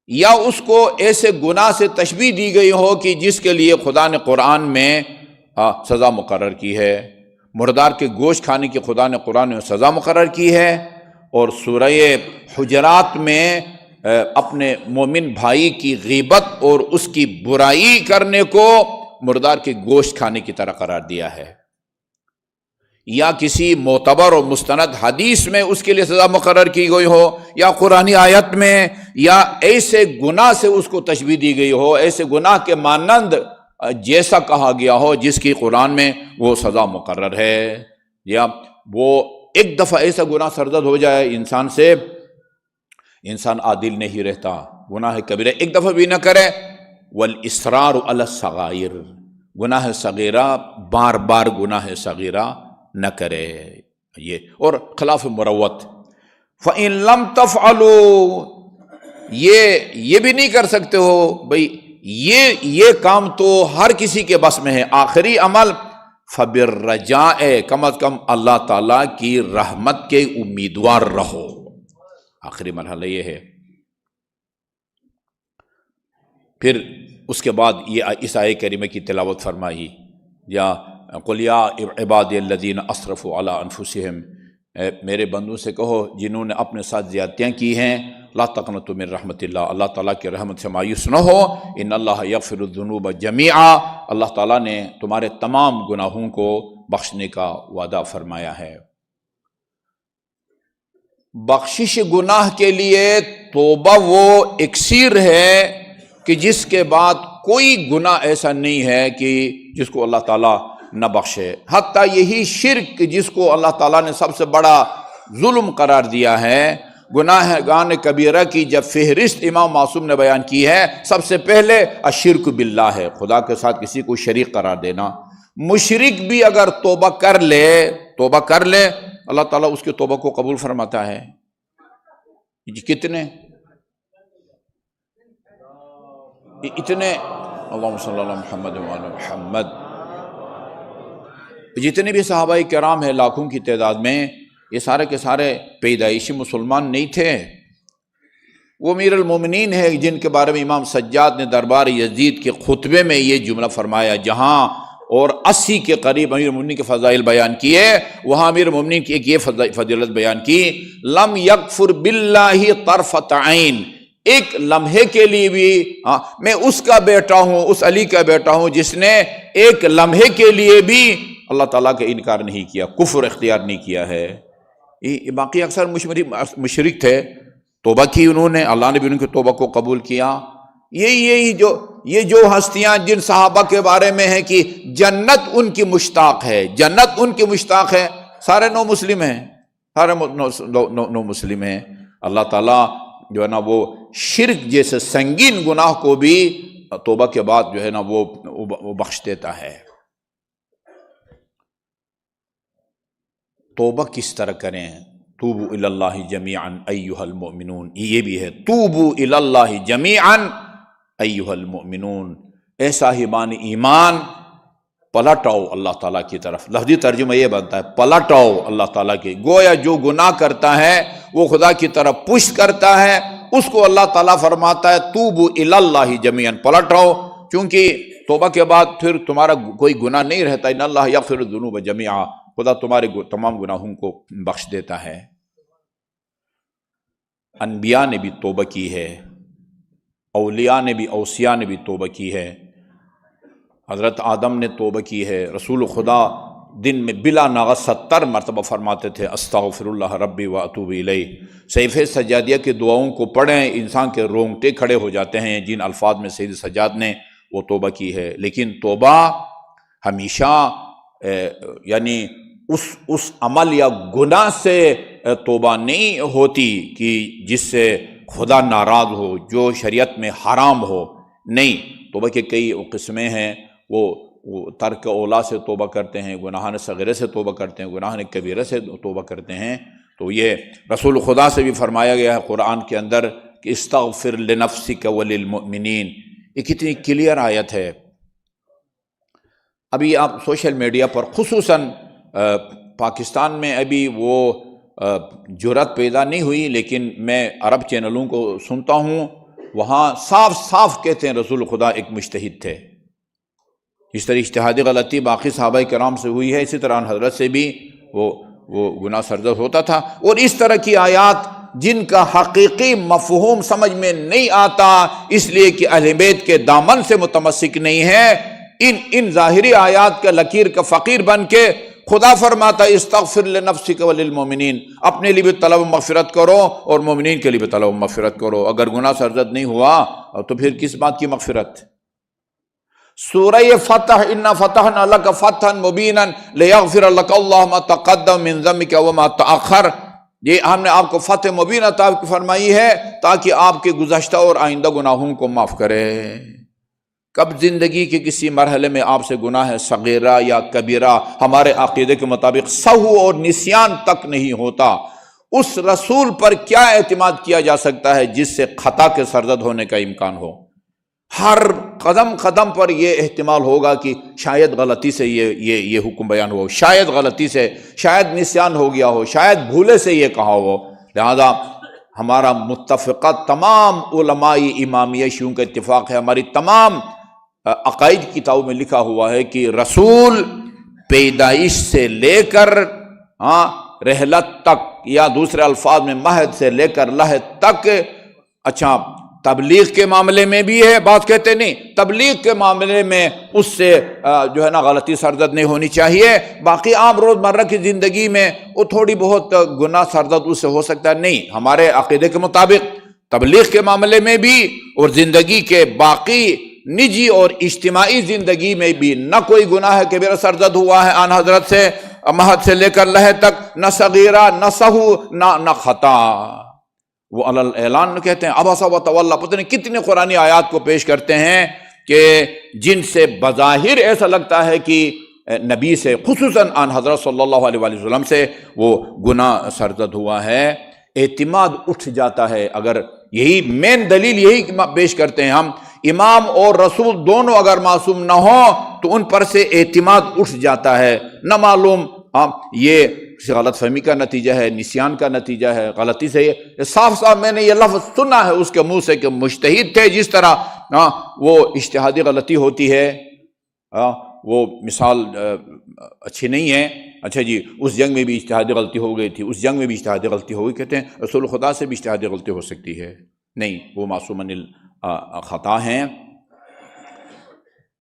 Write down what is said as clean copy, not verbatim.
یا اس کو ایسے گناہ سے تشبیہ دی گئی ہو کہ جس کے لیے خدا نے قرآن میں سزا مقرر کی ہے۔ مردار کے گوشت کھانے کی خدا نے قرآن میں سزا مقرر کی ہے، اور سورہ حجرات میں اپنے مومن بھائی کی غیبت اور اس کی برائی کرنے کو مردار کے گوشت کھانے کی طرح قرار دیا ہے، یا کسی معتبر اور مستند حدیث میں اس کے لیے سزا مقرر کی گئی ہو، یا قرآنی آیت میں، یا ایسے گناہ سے اس کو تشبیہ دی گئی ہو، ایسے گناہ کے مانند جیسا کہا گیا ہو جس کی قرآن میں وہ سزا مقرر ہے، یا وہ ایک دفعہ ایسا گناہ سرزد ہو جائے انسان سے، انسان عادل نہیں رہتا، گناہ کبیرہ ایک دفعہ بھی نہ کرے، والاصرار علی الصغائر، گناہ صغیرہ بار بار گناہ صغیرہ نہ کرے، یہ اور خلاف مروت۔ فَإِن لَمْ تَفْعَلُوا، یہ بھی نہیں کر سکتے ہو بھئی، یہ کام تو ہر کسی کے بس میں ہے، آخری عمل فَبِالرَّجَاءِ، کم از کم اللہ تعالیٰ کی رحمت کے امیدوار رہو، آخری مرحلہ یہ ہے۔ پھر اس کے بعد یہ اس آیت کریمہ کی تلاوت فرمائی، یا قُلْ يَا عِبَادِيَ الَّذِينَ أَسْرَفُوا عَلَىٰ أَنفُسِهِمْ، میرے بندوں سے کہو جنہوں نے اپنے ساتھ زیادتیاں کی ہیں، لا تقنطوا من رحمت اللہ، اللہ تعالیٰ کی رحمت سے مایوس نہ ہو، ان اللہ یغفر الذنوب جمیعا، اللہ تعالیٰ نے تمہارے تمام گناہوں کو بخشنے کا وعدہ فرمایا ہے۔ بخشش گناہ کے لیے توبہ وہ اکسیر ہے کہ جس کے بعد کوئی گناہ ایسا نہیں ہے کہ جس کو اللہ تعالیٰ نہ بخشے، حتیٰ یہی شرک جس کو اللہ تعالیٰ نے سب سے بڑا ظلم قرار دیا ہے، گناہ گان کبیرہ کی جب فہرست امام معصوم نے بیان کی ہے، سب سے پہلے الشرک باللہ ہے، خدا کے ساتھ کسی کو شریک قرار دینا۔ مشرک بھی اگر توبہ کر لے اللہ تعالیٰ اس کی توبہ کو قبول فرماتا ہے۔ کتنے اتنے اللہم صلی اللہ علیہ محمد وعلی محمد، جتنے بھی صحابہ کرام ہیں لاکھوں کی تعداد میں، یہ سارے کے سارے پیدائشی مسلمان نہیں تھے، وہ امیر المومنین ہے جن کے بارے میں امام سجاد نے دربار یزید کے خطبے میں یہ جملہ فرمایا، جہاں اور 80 کے قریب امیر المومنین کے فضائل بیان کیے، وہاں امیر المومنین کی ایک یہ فضیلت بیان کی، لم یکفر باللہ طرفۃ عین، ایک لمحے کے لیے بھی میں اس کا بیٹا ہوں، اس علی کا بیٹا ہوں جس نے ایک لمحے کے لیے بھی اللہ تعالیٰ کا انکار نہیں کیا، کفر اختیار نہیں کیا ہے۔ باقی اکثر مشرک تھے، توبہ کی انہوں نے، اللہ نے بھی ان کی توبہ کو قبول کیا۔ یہ جو ہستیاں جن صحابہ کے بارے میں ہیں کہ جنت ان کی مشتاق ہے، جنت ان کی مشتاق ہے، سارے نو مسلم ہیں، سارے نو مسلم ہیں۔ اللہ تعالیٰ جو ہے نا وہ شرک جیسے سنگین گناہ کو بھی توبہ کے بعد جو ہے نا وہ بخش دیتا ہے۔ توبہ کس طرح کریں؟ توبوا الی اللہ جمیعا ایھا المؤمنون، یہ بھی ہے توبوا الی اللہ جمیعا ایھا المؤمنون، اے صاحبان ایمان پلٹ آؤ اللہ تعالیٰ کی طرف۔ لفظی ترجمہ یہ بنتا ہے پلٹ آؤ اللہ تعالیٰ کی، گویا جو گناہ کرتا ہے وہ خدا کی طرف پشت کرتا ہے، اس کو اللہ تعالیٰ فرماتا ہے توبوا الی اللہ جمیعا، پلٹ آؤ، چونکہ توبہ کے بعد پھر تمہارا کوئی گناہ نہیں رہتا، ان اللہ یغفر الذنوب جمیعا، خدا تمہارے تمام گناہوں کو بخش دیتا ہے۔ انبیاء نے بھی توبہ کی ہے، اولیاء نے بھی، اوصیاء نے بھی توبہ کی ہے، حضرت آدم نے توبہ کی ہے، رسول خدا دن میں بلا ناغہ 70 مرتبہ فرماتے تھے استغفر اللہ ربی واتوب الیہ۔ صحیفہ سجادیہ کی دعاؤں کو پڑھیں، انسان کے رونگٹے کھڑے ہو جاتے ہیں جن الفاظ میں سید سجاد نے وہ توبہ کی ہے۔ لیکن توبہ ہمیشہ یعنی اس عمل یا گناہ سے توبہ نہیں ہوتی کہ جس سے خدا ناراض ہو، جو شریعت میں حرام ہو، نہیں، توبہ کے کئی قسمیں ہیں، وہ ترک اولا سے توبہ کرتے ہیں، گناہان صغیرہ سے توبہ کرتے ہیں، گناہان کبیرہ سے توبہ کرتے ہیں۔ تو یہ رسول خدا سے بھی فرمایا گیا ہے قرآن کے اندر کہ استغفر لنفسک وللمؤمنین، یہ کتنی کلیئر آیت ہے۔ ابھی آپ سوشل میڈیا پر خصوصاً پاکستان میں ابھی وہ جرأت پیدا نہیں ہوئی، لیکن میں عرب چینلوں کو سنتا ہوں، وہاں صاف صاف کہتے ہیں رسول خدا ایک مجتہد تھے۔ اس طرح اجتہادی غلطی باقی صحابہ کرام سے ہوئی ہے، اسی طرح حضرت سے بھی وہ گناہ سرزد ہوتا تھا۔ اور اس طرح کی آیات جن کا حقیقی مفہوم سمجھ میں نہیں آتا اس لیے کہ اہل بیت کے دامن سے متمسک نہیں ہے، ان ظاہری آیات کا لکیر کا فقیر بن کے خدا فرماتا استغفر لنفسک وللمؤمنین، اپنے لیے بھی طلب مغفرت کرو اور مومنین کے لیے بھی طلب مغفرت کرو۔ اگر گناہ سرزد نہیں ہوا تو پھر کس بات کی مغفرت؟ سورہ فتح، انا فتحنا لک فتحا مبینا لیغفر لک اللہ ما تقدم من ذنبک وما تأخر، یہ ہم نے آپ کو فتح مبین عطا فرمائی ہے تاکہ آپ کے گزشتہ اور آئندہ گناہوں کو معاف کرے۔ کب زندگی کے کسی مرحلے میں آپ سے گناہ صغیرہ یا کبیرہ ہمارے عقیدے کے مطابق سہو اور نسیان تک نہیں ہوتا، اس رسول پر کیا اعتماد کیا جا سکتا ہے جس سے خطا کے سرزد ہونے کا امکان ہو؟ ہر قدم قدم پر یہ احتمال ہوگا کہ شاید غلطی سے یہ حکم بیان ہو، شاید غلطی سے، شاید نسیان ہو گیا ہو، شاید بھولے سے یہ کہا ہو۔ لہذا ہمارا متفقہ تمام علماء امامیہ شیعوں کا اتفاق ہے، ہماری تمام عقائد کتابوں میں لکھا ہوا ہے کہ رسول پیدائش سے لے کر رحلت تک، یا دوسرے الفاظ میں مہد سے لے کر لحد تک، اچھا تبلیغ کے معاملے میں بھی ہے، بات کہتے نہیں، تبلیغ کے معاملے میں اس سے جو ہے نا غلطی سرزد نہیں ہونی چاہیے، باقی عام روزمرہ کی زندگی میں وہ تھوڑی بہت گناہ سرزد اس سے ہو سکتا ہے۔ نہیں، ہمارے عقیدے کے مطابق تبلیغ کے معاملے میں بھی اور زندگی کے باقی نجی اور اجتماعی زندگی میں بھی نہ کوئی گناہ کبیرہ سرزد ہوا ہے آن حضرت سے، مہد سے لے کر لحد تک، نہ صغیرہ نہ سہو نہ خطا۔ وہ علل اعلان کہتے ہیں عبس و تولی، پتہ نہیں کتنے قرآنی آیات کو پیش کرتے ہیں کہ جن سے بظاہر ایسا لگتا ہے کہ نبی سے، خصوصاً آن حضرت صلی اللہ علیہ وآلہ وسلم سے وہ گناہ سرزد ہوا ہے، اعتماد اٹھ جاتا ہے۔ اگر یہی مین دلیل یہی پیش کرتے ہیں ہم، امام اور رسول دونوں اگر معصوم نہ ہوں تو ان پر سے اعتماد اٹھ جاتا ہے، نہ معلوم یہ غلط فہمی کا نتیجہ ہے، نسیان کا نتیجہ ہے، غلطی سے یہ صاف صاف میں نے یہ لفظ سنا ہے اس کے منہ سے کہ مجتہد تھے، جس طرح وہ اجتہادی غلطی ہوتی ہے، وہ مثال اچھی نہیں ہے۔ اچھا جی، اس جنگ میں بھی اجتہادی غلطی ہو گئی تھی، اس جنگ میں بھی اجتہادی غلطی ہو گئی، کہتے ہیں رسول خدا سے بھی اجتہادی غلطی ہو سکتی ہے؟ نہیں، وہ معصوم عن الخطا ہیں۔